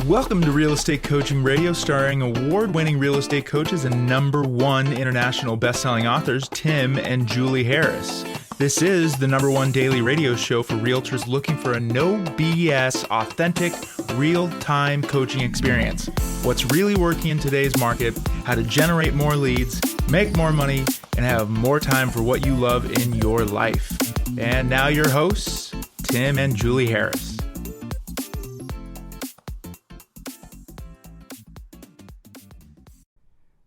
Welcome to Real Estate Coaching Radio, starring award-winning real estate coaches and #1 international best-selling authors, Tim and Julie Harris. This is the #1 daily radio show for realtors looking for a no BS, authentic, real-time coaching experience. What's really working in today's market, how to generate more leads, make more money, and have more time for what you love in your life. And now your hosts, Tim and Julie Harris.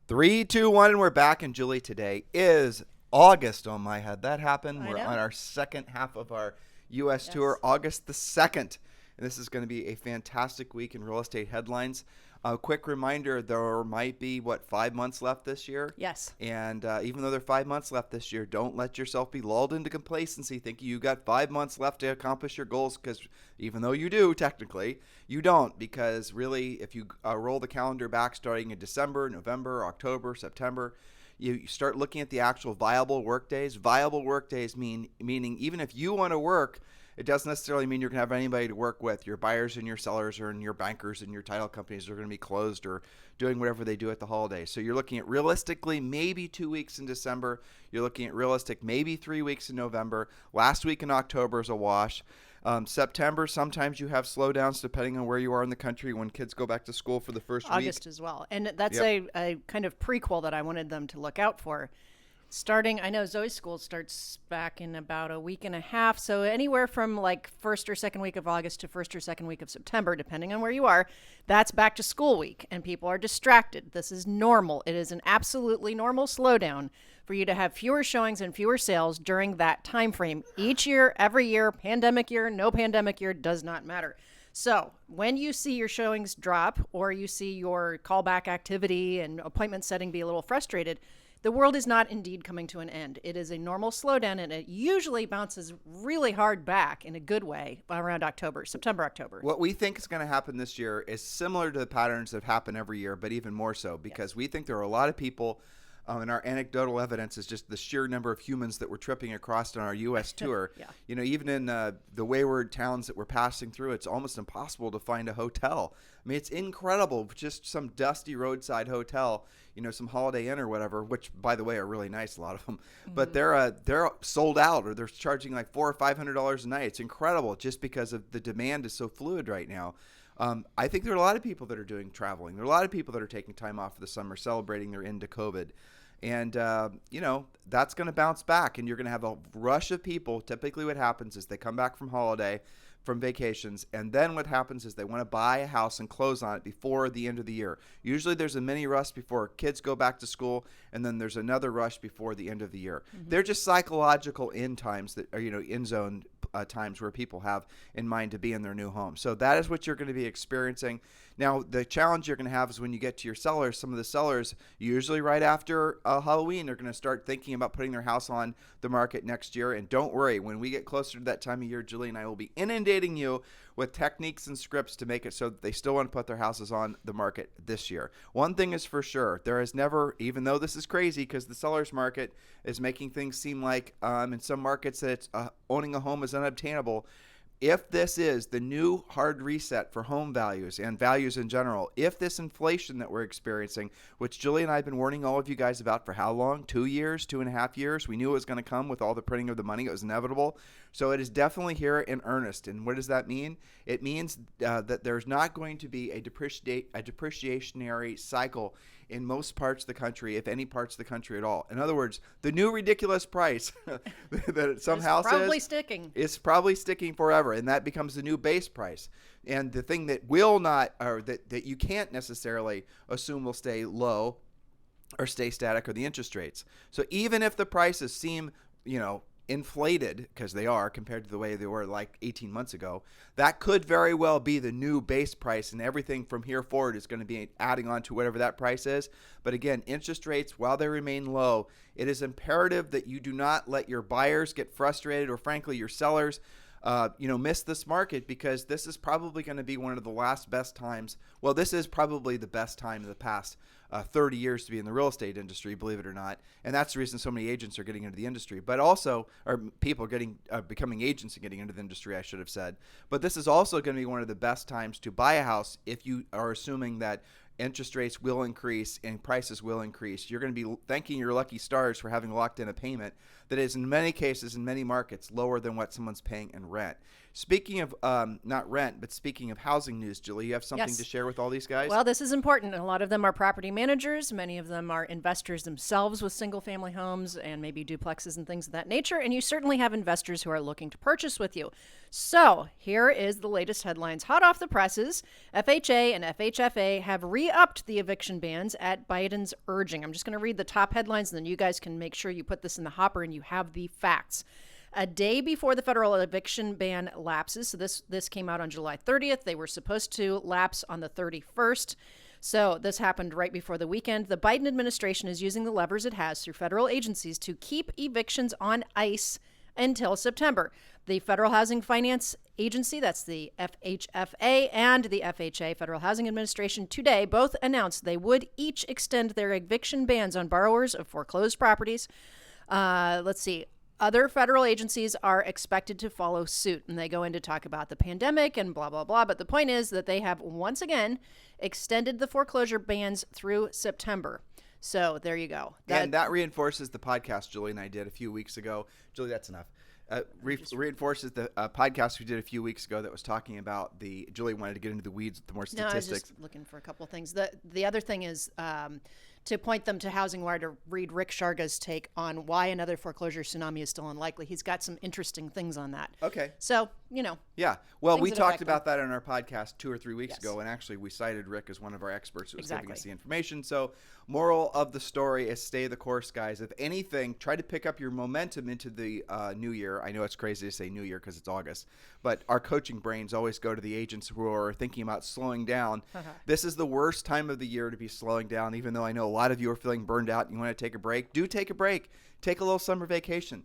3, 2, 1, and we're back. And Julie, today is August. Oh my head, that happened. We're on our second half of our U.S. tour, August the 2nd. And this is going to be a fantastic week in real estate headlines. A quick reminder, there might be, 5 months left this year? Yes. And even though there are 5 months left this year, don't let yourself be lulled into complacency thinking you got 5 months left to accomplish your goals, because even though you do, technically, you don't, because really, if you roll the calendar back starting in December, November, October, September, you start looking at the actual viable work days. Viable work days meaning even if you want to work, it doesn't necessarily mean you're going to have anybody to work with. Your buyers and your sellers and your bankers and your title companies are going to be closed or doing whatever they do at the holidays. So you're looking at realistically maybe 2 weeks in December. You're looking at realistic maybe 3 weeks in November. Last week in October is a wash. September, sometimes you have slowdowns depending on where you are in the country when kids go back to school for the first week. August as well. And that's a kind of prequel that I wanted them to look out for. Starting, I know Zoe's school starts back in about a week and a half. So anywhere from like first or second week of August to first or second week of September, depending on where you are, that's back to school week and people are distracted. This is normal. It is an absolutely normal slowdown for you to have fewer showings and fewer sales during that time frame. Each year, every year, pandemic year, no pandemic year, does not matter. So when you see your showings drop or you see your callback activity and appointment setting be a little frustrated, the world is not indeed coming to an end. It is a normal slowdown, and it usually bounces really hard back in a good way around September, October. What we think is going to happen this year is similar to the patterns that happen every year, but even more so, because we think there are a lot of people, and our anecdotal evidence is just the sheer number of humans that we're tripping across on our U.S. tour. You know, even in the wayward towns that we're passing through, it's almost impossible to find a hotel. I mean, it's incredible. Just some dusty roadside hotel, some Holiday Inn or whatever, which, by the way, are really nice, a lot of them. Mm-hmm. But they're sold out, or they're charging like $400 or $500 a night. It's incredible just because of the demand is so fluid right now. I think there are a lot of people that are doing traveling. There are a lot of people that are taking time off for the summer, celebrating their end to COVID. And, that's going to bounce back, and you're going to have a rush of people. Typically what happens is they come back from vacations, and then what happens is they want to buy a house and close on it before the end of the year. Usually there's a mini rush before kids go back to school, and then there's another rush before the end of the year. Mm-hmm. They're just psychological end times that are, end zone times where people have in mind to be in their new home. So that is what you're going to be experiencing. Now, the challenge you're going to have is when you get to your sellers. Some of the sellers, usually right after Halloween, are going to start thinking about putting their house on the market next year. And don't worry, when we get closer to that time of year, Julie and I will be inundating you with techniques and scripts to make it so that they still want to put their houses on the market this year. One thing is for sure, there is never, even though this is crazy because the seller's market is making things seem like in some markets that it's, owning a home is unobtainable. If this is the new hard reset for home values and values in general, if this inflation that we're experiencing, which Julie and I have been warning all of you guys about for how long? 2 years, 2.5 years. We knew it was going to come with all the printing of the money. It was inevitable. So it is definitely here in earnest. And what does that mean? It means that there's not going to be a depreciationary cycle in most parts of the country, if any parts of the country at all. In other words, the new ridiculous price that some houses is probably sticking forever, and that becomes the new base price. And the thing that will not, or that you can't necessarily assume will stay low or stay static, are the interest rates. So even if the prices seem, inflated, because they are compared to the way they were like 18 months ago, that could very well be the new base price, and everything from here forward is going to be adding on to whatever that price is. But again, interest rates, while they remain low, it is imperative that you do not let your buyers get frustrated, or frankly your sellers miss this market, because this is probably going to be one of the last best times. Well, this is probably the best time in the past 30 years to be in the real estate industry, believe it or not. And that's the reason so many agents are getting into the industry, but also, or people are becoming agents and getting into the industry, I should have said. But this is also going to be one of the best times to buy a house if you are assuming that interest rates will increase and prices will increase. You're going to be thanking your lucky stars for having locked in a payment that is, in many cases, in many markets, lower than what someone's paying in rent. Speaking of not rent, but speaking of housing news, Julie, you have something to share with all these guys? Well, this is important. A lot of them are property managers. Many of them are investors themselves with single-family homes and maybe duplexes and things of that nature. And you certainly have investors who are looking to purchase with you. So here is the latest headlines. Hot off the presses, FHA and FHFA have re-upped the eviction bans at Biden's urging. I'm just going to read the top headlines, and then you guys can make sure you put this in the hopper and you have the facts. A day before the federal eviction ban lapses, so this came out on July 30th. They were supposed to lapse on the 31st. So this happened right before the weekend. The Biden administration is using the levers it has through federal agencies to keep evictions on ice until September. The Federal Housing Finance Agency, that's the FHFA, and the FHA, Federal Housing Administration, today both announced they would each extend their eviction bans on borrowers of foreclosed properties. Let's see. Other federal agencies are expected to follow suit, and they go in to talk about the pandemic and blah, blah, blah. But the point is that they have once again extended the foreclosure bans through September. So there you go. And that reinforces the podcast Julie and I did a few weeks ago. Julie, that's enough. Reinforces the podcast we did a few weeks ago that was talking about Julie wanted to get into the weeds with the more statistics. No, I was just looking for a couple of things. The other thing is to point them to Housing Wire to read Rick Sharga's take on why another foreclosure tsunami is still unlikely. He's got some interesting things on that. Okay. So, Yeah. Well, we talked about that on our podcast 2 or 3 weeks ago, and actually we cited Rick as one of our experts who was giving us the information. So, moral of the story is stay the course, guys. If anything, try to pick up your momentum into the new year. I know it's crazy to say new year because it's August, but our coaching brains always go to the agents who are thinking about slowing down. This is the worst time of the year to be slowing down, even though I know a lot of you are feeling burned out and you want to take a break. Do take a break. Take a little summer vacation.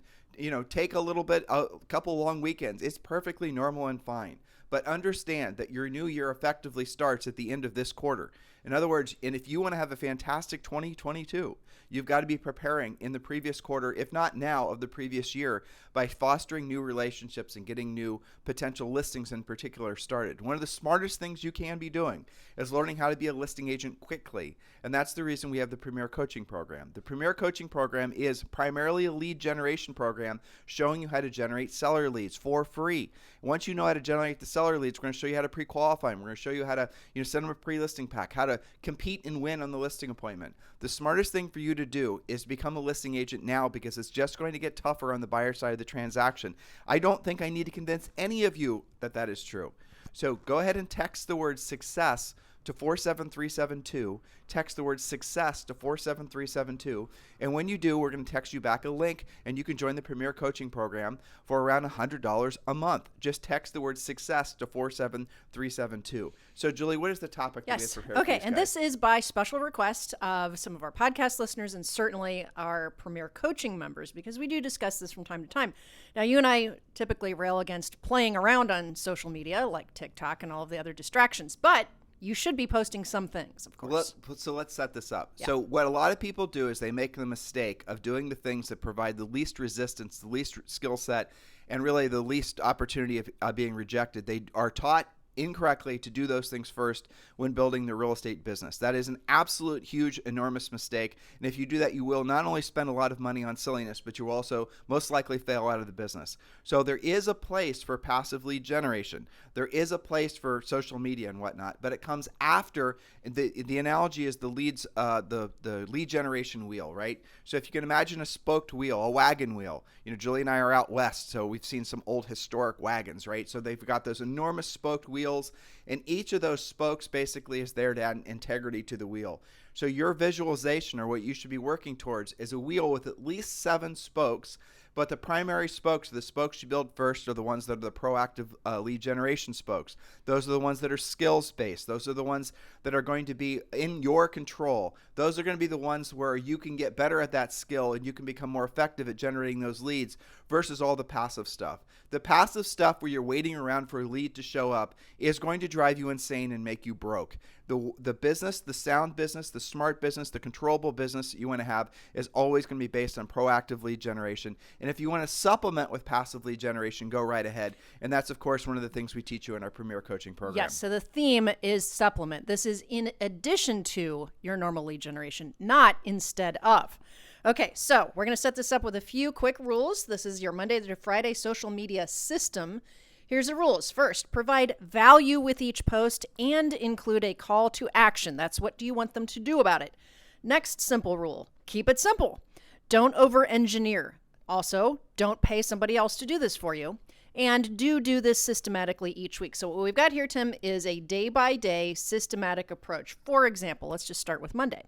Take a couple long weekends. It's perfectly normal and fine. But understand that your new year effectively starts at the end of this quarter. In other words, and if you want to have a fantastic 2022, you've got to be preparing in the previous quarter, if not now, of the previous year by fostering new relationships and getting new potential listings in particular started. One of the smartest things you can be doing is learning how to be a listing agent quickly. And that's the reason we have the Premier Coaching Program. The Premier Coaching Program is primarily a lead generation program showing you how to generate seller leads for free. Once you know how to generate the seller leads, we're going to show you how to pre-qualify them. We're going to show you how to send them a pre-listing pack, how to compete and win on the listing appointment. The smartest thing for you to do is become a listing agent now, because it's just going to get tougher on the buyer side of the transaction. I don't think I need to convince any of you that that is true. So go ahead and text the word success to 47372. Text the word success to 47372. And when you do, we're going to text you back a link, and you can join the Premier Coaching Program for around $100 a month. Just text the word success to 47372. So, Julie, what is the topic that we have prepared for Okay, these and guys? this is by special request of some of our podcast listeners and certainly our Premier Coaching members, because we do discuss this from time to time. Now, you and I typically rail against playing around on social media like TikTok and all of the other distractions, but you should be posting some things, of course. So let's set this up. Yeah. So what a lot of people do is they make the mistake of doing the things that provide the least resistance, the least skill set, and really the least opportunity of being rejected. They are taught incorrectly to do those things first when building their real estate business. That is an absolute huge, enormous mistake. And if you do that, you will not only spend a lot of money on silliness, but you will also most likely fail out of the business. So there is a place for passive lead generation. There is a place for social media and whatnot, but it comes after. The analogy is the lead generation wheel, right? So if you can imagine a spoked wheel, a wagon wheel. Julie and I are out west, so we've seen some old historic wagons, right? So they've got those enormous spoked wheels, and each of those spokes basically is there to add integrity to the wheel. So your visualization, or what you should be working towards, is a wheel with at least 7 spokes, But the primary spokes, the spokes you build first, are the ones that are the proactive lead generation spokes. Those are the ones that are skills-based. Those are the ones that are going to be in your control. Those are going to be the ones where you can get better at that skill and you can become more effective at generating those leads versus all the passive stuff. The passive stuff where you're waiting around for a lead to show up is going to drive you insane and make you broke. The business, the sound business, the smart business, the controllable business that you want to have is always going to be based on proactive lead generation. And if you want to supplement with passive lead generation, go right ahead. And that's, of course, one of the things we teach you in our Premier Coaching Program. Yes, so the theme is supplement. This is in addition to your normal lead generation, not instead of. Okay, so we're going to set this up with a few quick rules. This is your Monday to Friday social media system. Here's the rules. First, provide value with each post and include a call to action. That's what do you want them to do about it. Next simple rule, keep it simple. Don't over-engineer. Also, don't pay somebody else to do this for you. And do this systematically each week. So what we've got here, Tim, is a day-by-day systematic approach. For example, let's just start with Monday.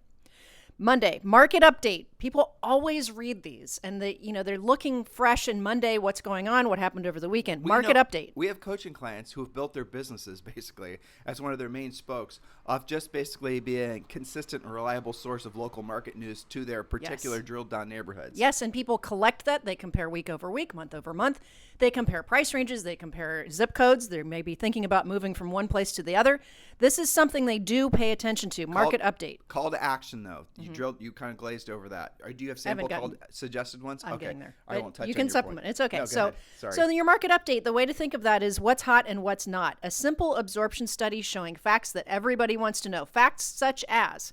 Monday, market update. People always read these and they're looking fresh in Monday. What's going on? What happened over the weekend? Market update. We have coaching clients who have built their businesses basically as one of their main spokes of just basically being a consistent and reliable source of local market news to their particular drilled down neighborhoods. Yes, and people collect that. They compare week over week, month over month. They compare price ranges. They compare zip codes. They may be thinking about moving from one place to the other. This is something they do pay attention to. Market update. Call to action, though. You kind of glazed over that. Or do you have sample suggested ones? I'm getting there. I won't touch you on can your supplement. point. It's okay. No, go ahead. So your market update, the way to think of that is what's hot and what's not. A simple absorption study showing facts that everybody wants to know. Facts such as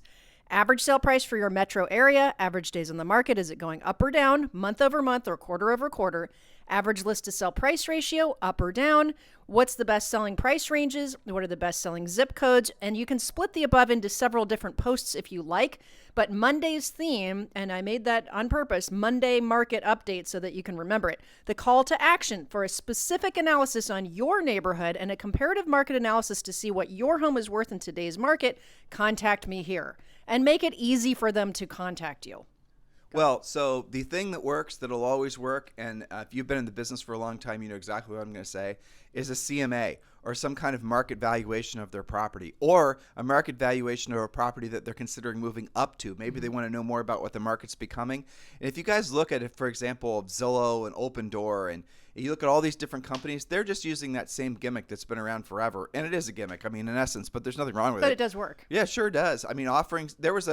average sale price for your metro area, average days on the market, is it going up or down, month over month or quarter over quarter, average list to sell price ratio, up or down, what's the best selling price ranges, what are the best selling zip codes, and you can split the above into several different posts if you like, but Monday's theme, and I made that on purpose, Monday market update so that you can remember it, the call to action for a specific analysis on your neighborhood and a comparative market analysis to see what your home is worth in today's market, contact me here, and make it easy for them to contact you. Well, so the thing that works, that'll always work, and if you've been in the business for a long time, you know exactly what I'm going to say, is a CMA or some kind of market valuation of their property or a market valuation of a property that they're considering moving up to. Maybe they want to know more about what the market's becoming. And if you guys look at it, for example, of Zillow and Open Door, and you look at all these different companies, they're just using that same gimmick that's been around forever. And it is a gimmick, I mean, in essence, but there's nothing wrong with it. But it does work. Yeah, sure does. I mean, offerings, there was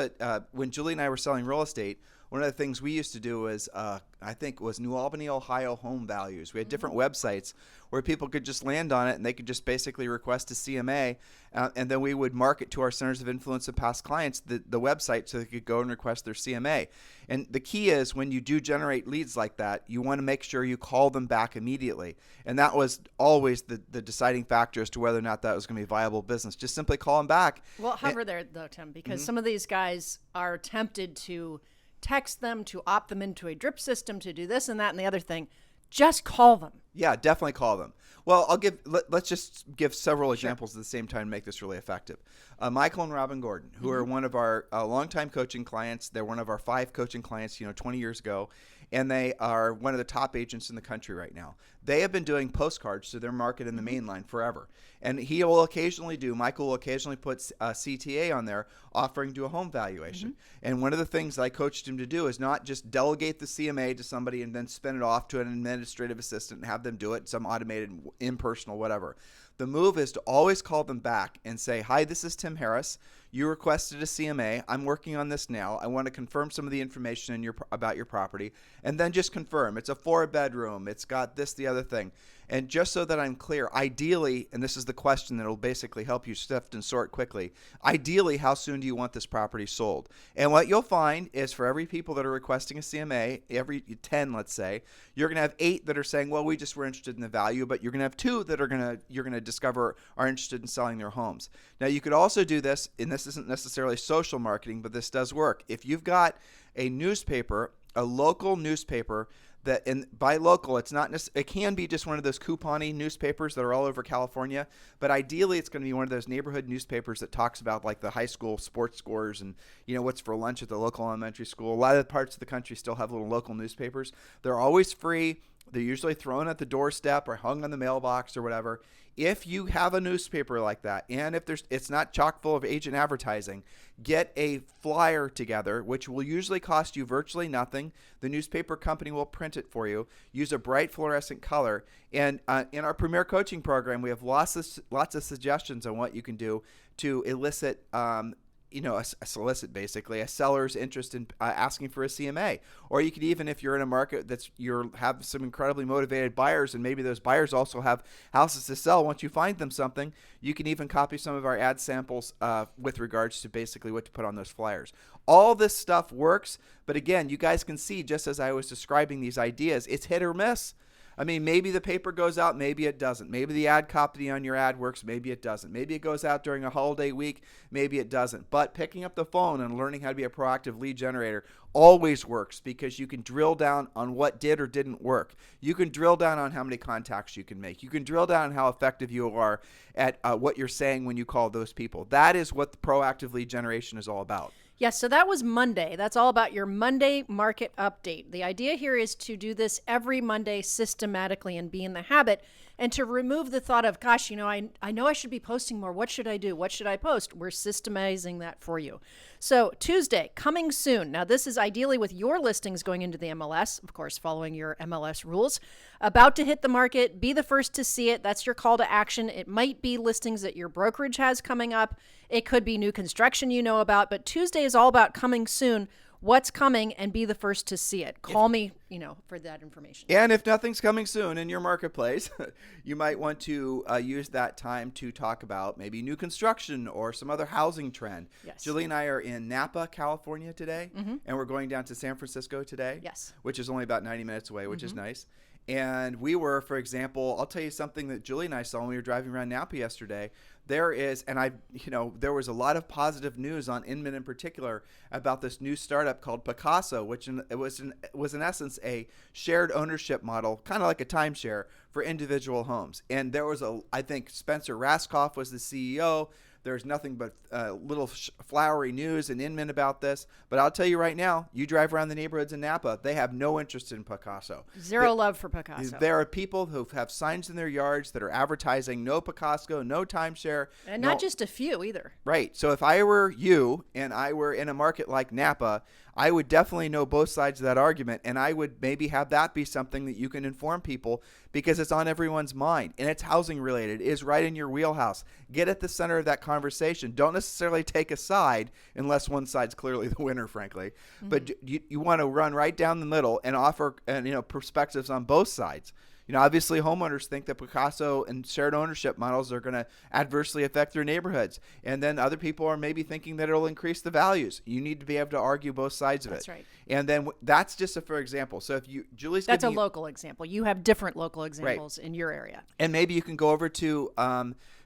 when Julie and I were selling real estate, one of the things we used to do was, I think it was New Albany, Ohio home values. We had different websites where people could just land on it and they could just basically request a CMA. And then we would market to our centers of influence and past clients the website so they could go and request their CMA. And the key is when you do generate leads like that, you want to make sure you call them back immediately. And that was always the deciding factor as to whether or not that was going to be a viable business. Just simply call them back. Well, hover there though, Tim, because some of these guys are tempted to text them, to opt them into a drip system, to do this and that and the other thing. Just call them. Yeah, definitely call them. Well, let's just give several examples at the same time to make this really effective. Michael and Robin Gordon, who are one of our longtime coaching clients. They're one of our 5 coaching clients, 20 years ago, and they are one of the top agents in the country right now. They have been doing postcards to their market in the main line forever. And Michael will occasionally put CTA on there offering to a home valuation. And one of the things I coached him to do is not just delegate the CMA to somebody and then spin it off to an administrative assistant and have them do it, some automated, impersonal, whatever. The move is to always call them back and say, hi, this is Tim Harris. You requested a CMA. I'm working on this now. I want to confirm some of the information about your property. And then just confirm. It's a 4-bedroom. It's got this, the other thing. And just so that I'm clear, ideally, and this is the question that will basically help you sift and sort quickly, ideally, how soon do you want this property sold? And what you'll find is for every people that are requesting a CMA, every 10, let's say, you're going to have 8 that are saying, well, we just were interested in the value, but you're going to have 2 that you're going to discover are interested in selling their homes. Now, you could also do this, and this isn't necessarily social marketing, but this does work. If you've got a newspaper, a local newspaper that, and by local, it's not it can be just one of those coupon-y newspapers that are all over California, but ideally it's going to be one of those neighborhood newspapers that talks about like the high school sports scores and what's for lunch at the local elementary school. A lot of parts of the country still have little local newspapers. They're always free. They're usually thrown at the doorstep or hung on the mailbox or whatever. If you have a newspaper like that, and if it's not chock full of agent advertising, get a flyer together, which will usually cost you virtually nothing. The newspaper company will print it for you. Use a bright fluorescent color. And in our Premier Coaching Program, we have lots of suggestions on what you can do to elicit solicit basically a seller's interest in asking for a CMA. Or you could even, if you're in a market have some incredibly motivated buyers, and maybe those buyers also have houses to sell, once you find them something, you can even copy some of our ad samples with regards to basically what to put on those flyers. All this stuff works, but again, you guys can see, just as I was describing these ideas, it's hit or miss. I mean, maybe the paper goes out, maybe it doesn't. Maybe the ad copy on your ad works, maybe it doesn't. Maybe it goes out during a holiday week, maybe it doesn't. But picking up the phone and learning how to be a proactive lead generator always works, because you can drill down on what did or didn't work. You can drill down on how many contacts you can make. You can drill down on how effective you are at what you're saying when you call those people. That is what the proactive lead generation is all about. Yes, so that was Monday. That's all about your Monday market update. The idea here is to do this every Monday systematically and be in the habit, and to remove the thought of, gosh, I know I should be posting more. What should I do? What should I post? We're systemizing that for you. So Tuesday, coming soon. Now, this is ideally with your listings going into the MLS, of course, following your MLS rules. About to hit the market, be the first to see it. That's your call to action. It might be listings that your brokerage has coming up. It could be new construction you know about, but Tuesday is all about coming soon. What's coming, and be the first to see it. Call me, for that information. And if nothing's coming soon in your marketplace, you might want to use that time to talk about maybe new construction or some other housing trend. Yes. Julie and I are in Napa, California today, and we're going down to San Francisco today, Yes. which is only about 90 minutes away, which is nice. And we were, for example, I'll tell you something that Julie and I saw when we were driving around Napa yesterday. There was a lot of positive news on Inman in particular about this new startup called Picasso, which was in essence a shared ownership model, kind of like a timeshare for individual homes. And there was I think Spencer Raskoff was the CEO. There's nothing but little flowery news in Inman about this. But I'll tell you right now, you drive around the neighborhoods in Napa, they have no interest in Picasso. Zero love for Picasso. There are people who have signs in their yards that are advertising no Picasso, no timeshare. And not just a few either. Right. So if I were you and I were in a market like Napa, I would definitely know both sides of that argument, and I would maybe have that be something that you can inform people, because it's on everyone's mind, and it's housing related. It is right in your wheelhouse. Get at the center of that conversation. Don't necessarily take a side unless one side's clearly the winner, frankly. But you want to run right down the middle and offer perspectives on both sides. Obviously homeowners think that Picasso and shared ownership models are going to adversely affect their neighborhoods. And then other people are maybe thinking that it'll increase the values. You need to be able to argue both sides of it. That's right. And then that's just for example. So if Julie's That's a local example. You have different local examples Right. in your area. And maybe you can go over to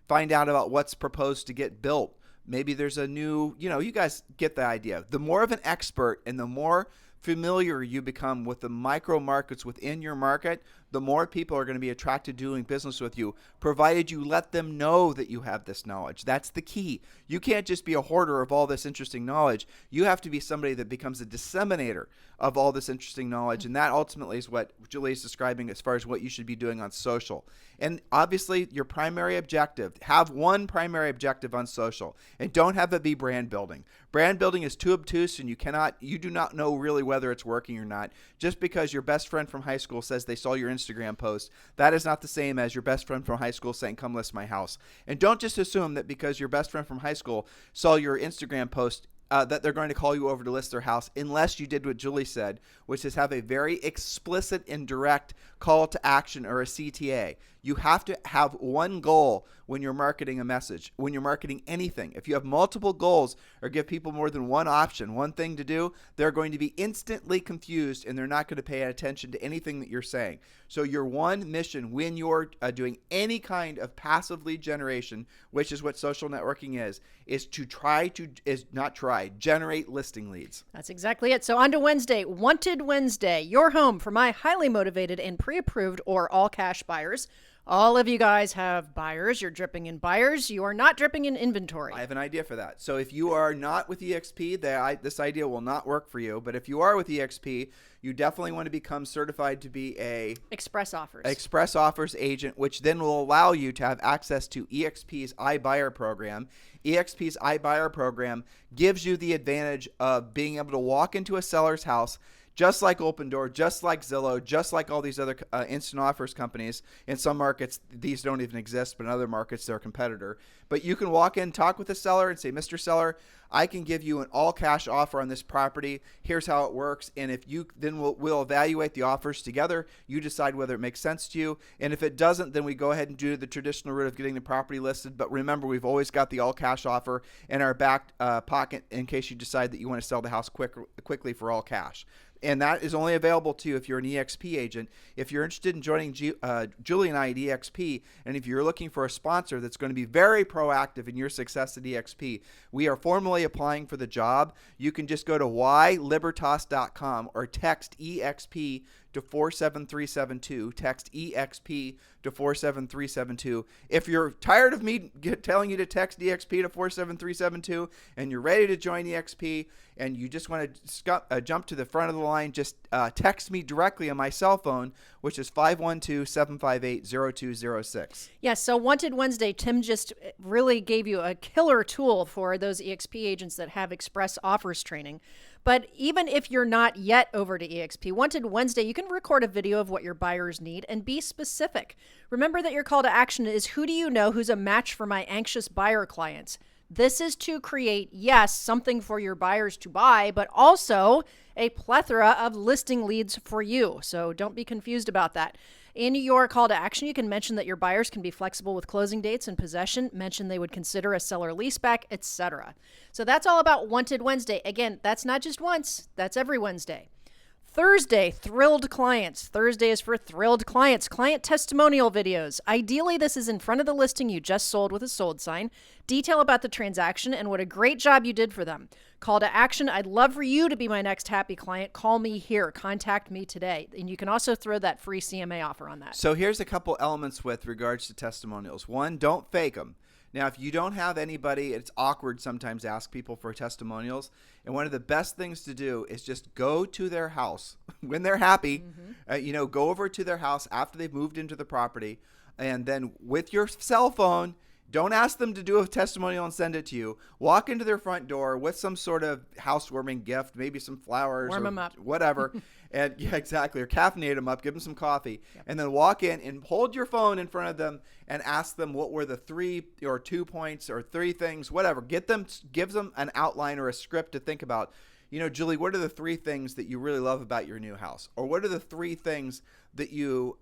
find out about what's proposed to get built. Maybe there's a new, you guys get the idea. The more of an expert and the more familiar you become with the micro markets within your market, the more people are going to be attracted to doing business with you, provided you let them know that you have this knowledge. That's the key. You can't just be a hoarder of all this interesting knowledge. You have to be somebody that becomes a disseminator of all this interesting knowledge, and that ultimately is what Julie is describing as far as what you should be doing on social. And obviously, your primary objective, have one primary objective on social, and don't have it be brand building. Brand building is too obtuse, and you do not know really whether it's working or not. Just because your best friend from high school says they saw your Instagram post, that is not the same as your best friend from high school saying, come list my house. And don't just assume that because your best friend from high school saw your Instagram post, that they're going to call you over to list their house, unless you did what Julie said, which is have a very explicit and direct call to action, or a CTA. You have to have one goal when you're marketing a message, when you're marketing anything. If you have multiple goals or give people more than one option, one thing to do, they're going to be instantly confused and they're not going to pay attention to anything that you're saying. So your one mission when you're doing any kind of passive lead generation, which is what social networking is to generate listing leads. That's exactly it. So on to Wednesday, Wanted Wednesday, your home for my highly motivated and pre-approved or all cash buyers. All of you guys have buyers. You're dripping in buyers. You are not dripping in inventory. I have an idea for that. So if you are not with EXP, this idea will not work for you. But if you are with EXP, you definitely want to become certified to be a Express offers agent, which then will allow you to have access to EXP's iBuyer program. EXP's iBuyer program gives you the advantage of being able to walk into a seller's house, just like Opendoor, just like Zillow, just like all these other instant offers companies. In some markets, these don't even exist, but in other markets, they're a competitor. But you can walk in, talk with the seller and say, Mr. Seller, I can give you an all-cash offer on this property. Here's how it works. And if you then we'll evaluate the offers together. You decide whether it makes sense to you. And if it doesn't, then we go ahead and do the traditional route of getting the property listed. But remember, we've always got the all-cash offer in our back pocket in case you decide that you want to sell the house quickly for all cash. And that is only available to you if you're an EXP agent. If you're interested in joining Julie and I at EXP, and if you're looking for a sponsor that's going to be very proactive in your success at EXP, we are formally applying for the job. You can just go to ylibertas.com or text EXP to 47372. Text EXP to 47372. If you're tired of me telling you to text EXP to 47372 and you're ready to join EXP and you just want to jump to the front of the line, just text me directly on my cell phone, which is 512-758-0206. Yes, so Wanted Wednesday, Tim just really gave you a killer tool for those EXP agents that have express offers training. But even if you're not yet over to EXP, Wanted Wednesday, you can record a video of what your buyers need and be specific. Remember that your call to action is, who do you know who's a match for my anxious buyer clients? This is to create, yes, something for your buyers to buy, but also a plethora of listing leads for you. So don't be confused about that. In your call to action, you can mention that your buyers can be flexible with closing dates and possession, mention they would consider a seller leaseback, etc. So that's all about Wanted Wednesday. Again, that's not just once, that's every Wednesday. Thursday, thrilled clients. Thursday is for thrilled clients. Client testimonial videos. Ideally, this is in front of the listing you just sold with a sold sign. Detail about the transaction and what a great job you did for them. Call to action. I'd love for you to be my next happy client. Call me here. Contact me today. And you can also throw that free CMA offer on that. So here's a couple elements with regards to testimonials. One, don't fake them. Now, if you don't have anybody, it's awkward sometimes to ask people for testimonials. And one of the best things to do is just go to their house when they're happy. Go over to their house after they've moved into the property. And then with your cell phone, don't ask them to do a testimonial and send it to you. Walk into their front door with some sort of housewarming gift, maybe some flowers Warm them up. Whatever. And yeah, exactly. Or caffeinate them up, give them some coffee, and then walk in and hold your phone in front of them and ask them what were the 3 or 2 points or 3 things, whatever. Gives them an outline or a script to think about. Julie, what are the 3 things that you really love about your new house? Or what are the 3 things that you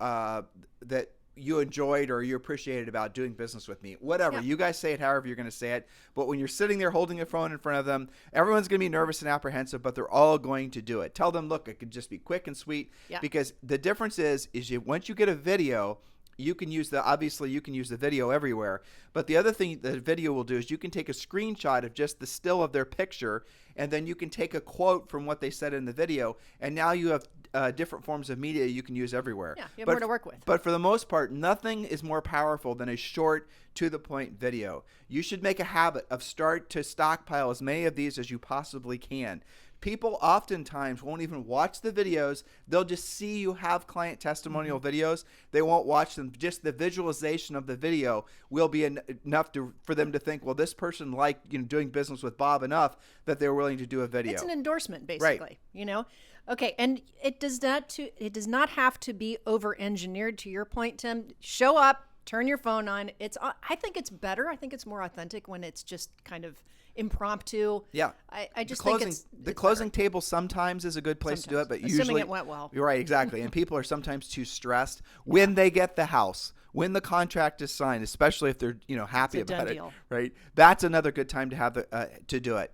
enjoyed or you appreciated about doing business with me? Whatever. You guys say it however you're going to say it. But when you're sitting there holding a phone in front of them, everyone's going to be nervous and apprehensive, but they're all going to do it. Tell them, look, it could just be quick and sweet. Because the difference is once you get a video, you can use the video everywhere. But the other thing the video will do is you can take a screenshot of just the still of their picture, and then you can take a quote from what they said in the video, and now you have different forms of media you can use everywhere. Yeah, you have more to work with. But for the most part, nothing is more powerful than a short, to-the-point video. You should make a habit of start to stockpile as many of these as you possibly can. People oftentimes won't even watch the videos. They'll just see you have client testimonial videos. They won't watch them. Just the visualization of the video will be enough for them to think, well, this person liked doing business with Bob enough that they're willing to do a video. It's an endorsement, basically. Right. Okay, and it does not have to be over-engineered. To your point, Tim, show up, turn your phone on. I think it's better. I think it's more authentic when it's just kind of impromptu. Yeah. I just think it's closing table sometimes is a good place to do it, but usually assuming it went well. You're right, exactly. And people are sometimes too stressed when they get the house. When the contract is signed, especially if they're happy It's a about done it, deal. right? That's another good time to have to do it.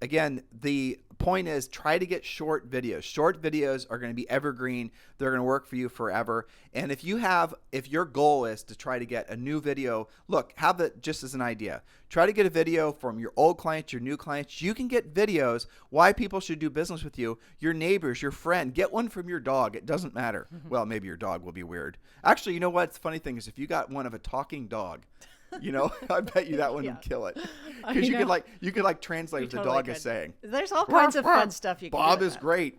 Again, the point is try to get short videos. Short videos are going to be evergreen. They're going to work for you forever. And if your goal is to try to get a new video, look, have it just as an idea. Try to get a video from your old clients, your new clients. You can get videos why people should do business with you, your neighbors, your friend. Get one from your dog. It doesn't matter. Well, maybe your dog will be weird. Actually, you know what? The funny thing is if you got one of a talking dog, I bet you that one would kill it. Because you could translate what the dog is saying. There's all kinds of fun stuff you can do. Bob with is that. great.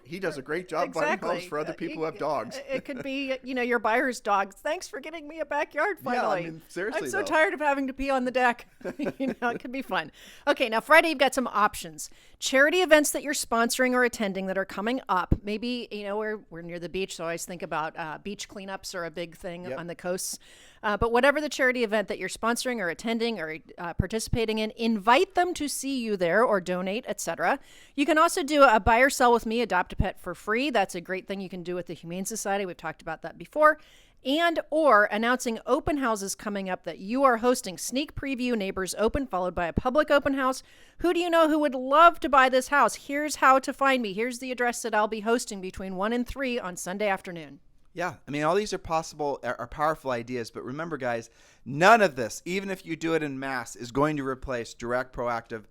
He does a great job finding homes for other people who have dogs. It could be, your buyer's dog. Thanks for getting me a backyard finally. Yeah, seriously, I'm so though. tired of having to pee on the deck. It could be fun. Okay, now Friday you've got some options. Charity events that you're sponsoring or attending that are coming up. Maybe, we're near the beach, so I always think about beach cleanups are a big thing on the coasts. But whatever the charity event that you're sponsoring or attending or participating in, invite them to see you there or donate, etc. You can also do a buy or sell with me, adopt a pet for free. That's a great thing you can do with the Humane Society. We've talked about that before. And or announcing open houses coming up that you are hosting. Sneak preview, neighbors open, followed by a public open house. Who do you know who would love to buy this house? Here's how to find me. Here's the address that I'll be hosting between 1 and 3 on Sunday afternoon. Yeah, all these are powerful ideas, but remember, guys, none of this, even if you do it in mass, is going to replace direct, proactive,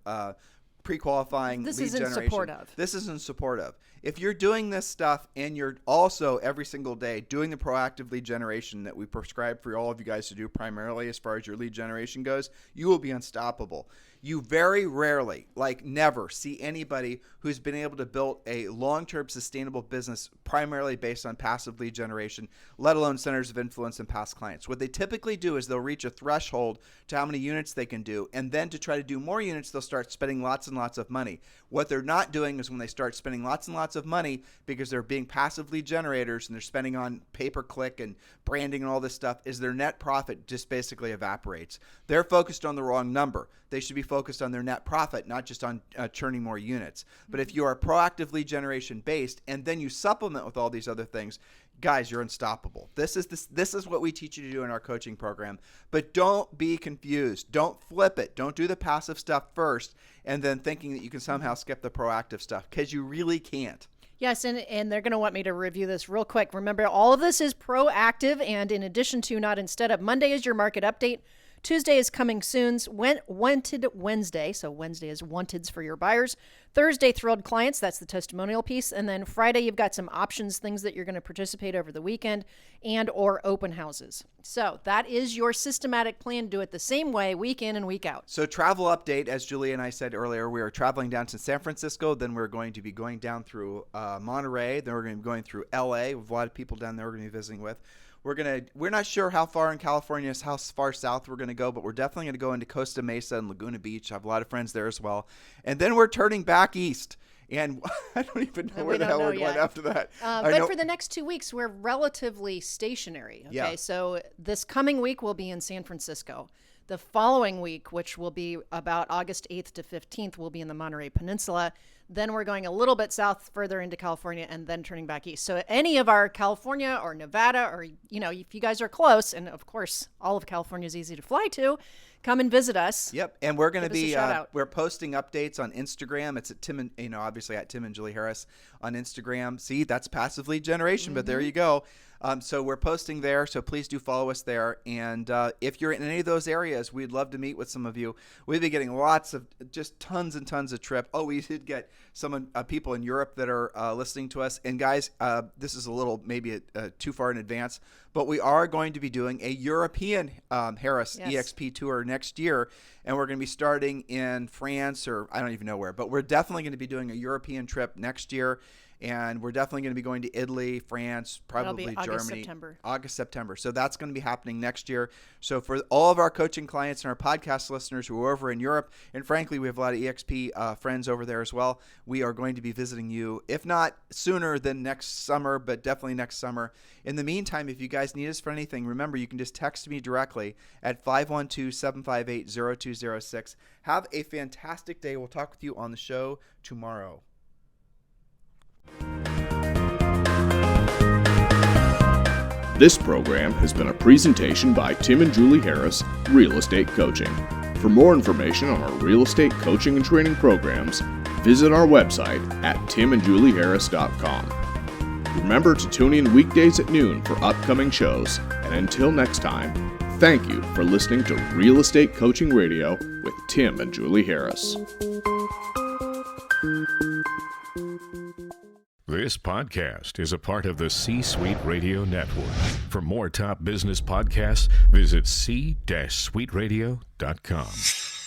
pre-qualifying lead generation. This is in support of. This is in support of. If you're doing this stuff and you're also every single day doing the proactive lead generation that we prescribe for all of you guys to do primarily as far as your lead generation goes, you will be unstoppable. You very rarely, like never, see anybody who's been able to build a long-term sustainable business primarily based on passive lead generation, let alone centers of influence and past clients. What they typically do is they'll reach a threshold to how many units they can do, and then to try to do more units, they'll start spending lots and lots of money. What they're not doing is when they start spending lots and lots of money because they're being passive lead generators and they're spending on pay-per-click and branding and all this stuff, is their net profit just basically evaporates. They're focused on the wrong number. They should be focused on their net profit, not just on churning more units. But if you are proactive lead generation based and then you supplement with all these other things, guys, you're unstoppable. This is what we teach you to do in our coaching program. But don't be confused. Don't flip it. Don't do the passive stuff first and then thinking that you can somehow skip the proactive stuff, because you really can't. Yes, and they're going to want me to review this real quick. Remember, all of this is proactive and in addition to, not instead of. Monday is your market update. Tuesday is coming soon's Wanted Wednesday. So Wednesday is wanteds for your buyers. Thursday, thrilled clients. That's the testimonial piece. And then Friday, you've got some options, things that you're going to participate over the weekend and or open houses. So that is your systematic plan. Do it the same way, week in and week out. So travel update, as Julie and I said earlier, we are traveling down to San Francisco. Then we're going to be going down through Monterey. Then we're going to be going through LA with a lot of people down there we're going to be visiting with. We're not sure how far in California, how far south we're going to go, but we're definitely going to go into Costa Mesa and Laguna Beach. I have a lot of friends there as well. And then we're turning back east. And I don't even know where the hell we're going after that. But for the next 2 weeks, we're relatively stationary. Okay, Yeah. So this coming week we'll be in San Francisco. The following week, which will be about August 8th to 15th, we'll be in the Monterey Peninsula. Then we're going a little bit south further into California and then turning back east. So any of our California or Nevada or, if you guys are close, and of course, all of California is easy to fly to, come and visit us. Yep, and we're going to be we're posting updates on Instagram. It's at Tim and obviously at Tim and Julie Harris on Instagram. See, that's passive lead generation, but there you go. So we're posting there, so please do follow us there. And if you're in any of those areas, we'd love to meet with some of you. We've been getting lots of, just tons and tons of trip. Oh, we did get some people in Europe that are listening to us. And guys, this is a little maybe too far in advance, but we are going to be doing a European Harris EXP tour next year. And we're going to be starting in France, or I don't even know where, but we're definitely going to be doing a European trip next year. And we're definitely going to be going to Italy, France, probably Germany. August, September. So that's going to be happening next year. So for all of our coaching clients and our podcast listeners who are over in Europe, and frankly, we have a lot of EXP friends over there as well, we are going to be visiting you, if not sooner than next summer, but definitely next summer. In the meantime, if you guys need us for anything, remember, you can just text me directly at 512-758-0206. Have a fantastic day. We'll talk with you on the show tomorrow. This program has been a presentation by Tim and Julie Harris, Real Estate Coaching. For more information on our real estate coaching and training programs, visit our website at timandjulieharris.com. Remember to tune in weekdays at noon for upcoming shows, and until next time, thank you for listening to Real Estate Coaching Radio with Tim and Julie Harris. This podcast is a part of the C-Suite Radio Network. For more top business podcasts, visit c-suiteradio.com.